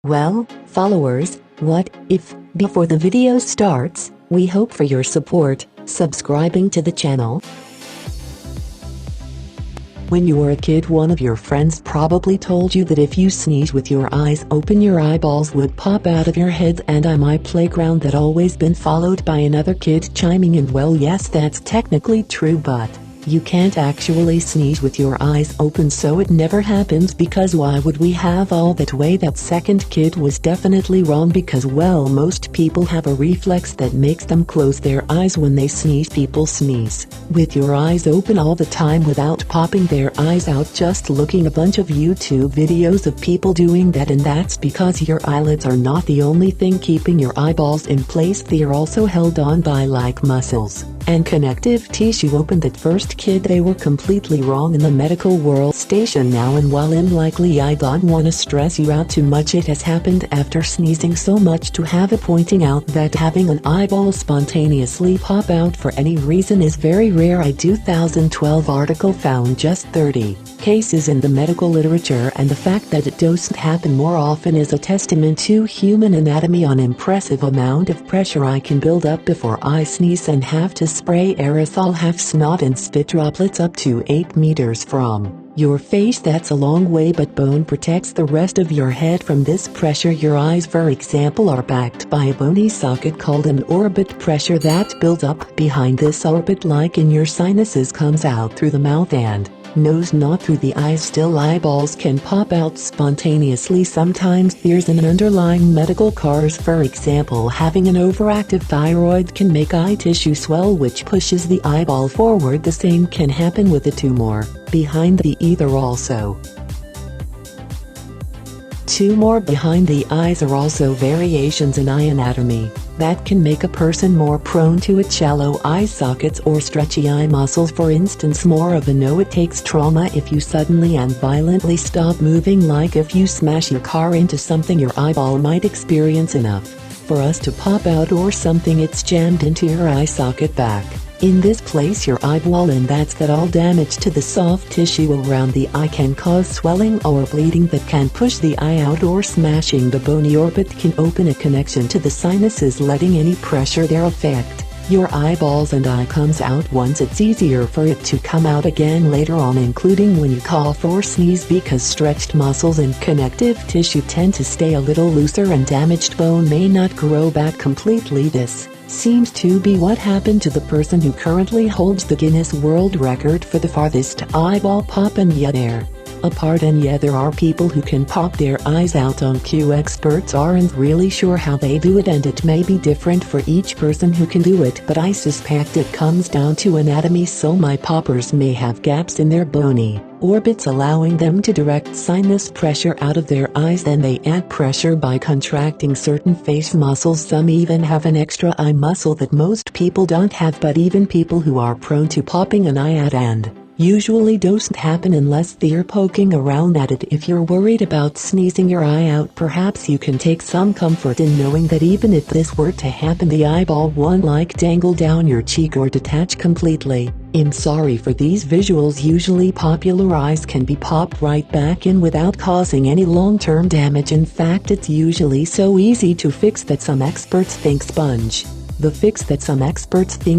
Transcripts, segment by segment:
Well, followers, what if, before the video starts, we hope for your support, subscribing to the channel. When you were a kid, one of your friends probably told you that if you sneeze with your eyes open, your eyeballs would pop out of your head. And on my playground that always been followed by another kid chiming in, well, yes, that's technically true, but you can't actually sneeze with your eyes open, so it never happens, because why would we have all that way? That second kid was definitely wrong, because, well, most people have a reflex that makes them close their eyes when they sneeze. People sneeze with your eyes open all the time without popping their eyes out. Just looking a bunch of YouTube videos of people doing that, and that's because your eyelids are not the only thing keeping your eyeballs in place. They are also held on by like muscles and connective tissue. Open that first kid, they were completely wrong in the medical world station now, and while unlikely, I don't want to stress you out too much. It has happened after sneezing so much to have it, pointing out that having an eyeball spontaneously pop out for any reason is very rare. A 2012 article found just 30 cases in the medical literature, and the fact that it doesn't happen more often is a testament to human anatomy. An impressive amount of pressure I can build up before I sneeze and have to spray aerosol, have snot and spit droplets up to 8 meters from your face. That's a long way, but bone protects the rest of your head from this pressure. Your eyes, for example, are backed by a bony socket called an orbit. Pressure that builds up behind this orbit, like in your sinuses, comes out through the mouth and nose, not through the eyes. Still, eyeballs can pop out spontaneously. Sometimes there's an underlying medical cause. For example, having an overactive thyroid can make eye tissue swell, which pushes the eyeball forward. The same can happen with a tumor behind the either. Also, tumor behind the eyes are also variations in eye anatomy that can make a person more prone to a shallow eye sockets or stretchy eye muscles. For instance, more of a no, it takes trauma if you suddenly and violently stop moving, like if you smash your car into something, your eyeball might experience enough for us to pop out, or something it's jammed into your eye socket back in this place, your eyeball, and that's that. All damage to the soft tissue around the eye can cause swelling or bleeding that can push the eye out, or smashing the bony orbit can open a connection to the sinuses, letting any pressure there affect your eyeballs and eye comes out once. It's easier for it to come out again later on, including when you cough or sneeze, because stretched muscles and connective tissue tend to stay a little looser and damaged bone may not grow back completely. This seems to be what happened to the person who currently holds the Guinness World Record for the farthest eyeball pop, and yet there are people who can pop their eyes out on cue. Experts aren't really sure how they do it, and it may be different for each person who can do it, but I suspect it comes down to anatomy. So my poppers may have gaps in their bony orbits, allowing them to direct sinus pressure out of their eyes. Then they add pressure by contracting certain face muscles. Some even have an extra eye muscle that most people don't have, but even people who are prone to popping an eye out and usually doesn't happen unless they're poking around at it. If you're worried about sneezing your eye out, perhaps you can take some comfort in knowing that even if this were to happen, the eyeball won't like dangle down your cheek or detach completely. I'm sorry for these visuals. Usually popular eyes can be popped right back in without causing any long-term damage. In fact, it's usually so easy to fix that some experts think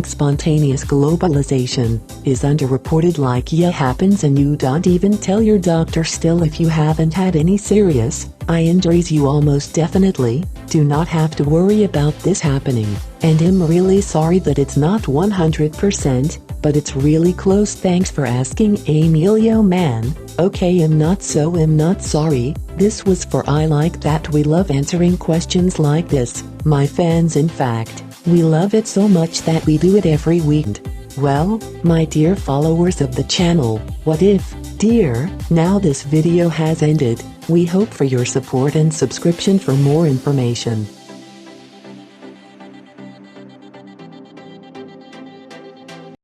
spontaneous globalization is underreported, like happens and you don't even tell your doctor. Still, if you haven't had any serious eye injuries, you almost definitely do not have to worry about this happening. And I'm really sorry that it's not 100%, but it's really close. Thanks for asking, Emilio Man. Okay, I'm not sorry. This was for I Like That. We love answering questions like this, my fans. In fact, we love it so much that we do it every weekend. Well, my dear followers of the channel, what if, dear, now this video has ended. We hope for your support and subscription for more information.